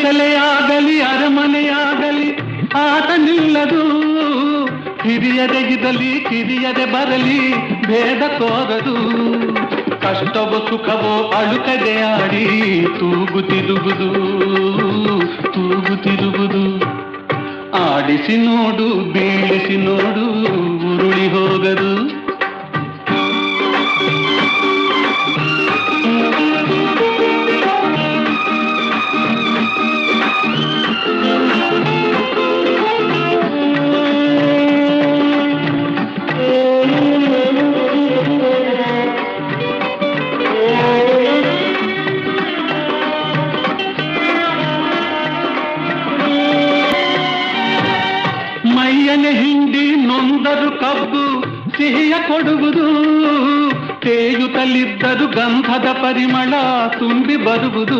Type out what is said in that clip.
ಗುಡಿಸಲೆಯಾಗಲಿ ಅರಮನೆಯಾಗಲಿ ಆಟ ನಿಲ್ಲದು. ಹಿರಿಯದೆಗಿದಲಿ ಕಿರಿಯದೆ ಬರಲಿ ಭೇದ ತೋರದು. ಕಷ್ಟವೋ ಸುಖವೋ ಅಳುಕದೆ ಆಡಿ ತೂಗುತ್ತಿರುವುದು ತೂಗುತ್ತಿರುವುದು. ಆಡಿಸಿ ನೋಡು ಬೀಳಿಸಿ ನೋಡು ಉರುಳಿ ಹೋಗದು. ಮೈಯನೆ ಹಿಂಡಿ ನೊಂದರು ಕಬ್ಬು ಸಿಹಿಯ ಕೊಡುವುದು. ತೇಯುತ್ತಲಿದ್ದರು ಗಂಧದ ಪರಿಮಳ ತುಂಬಿ ಬರುವುದು.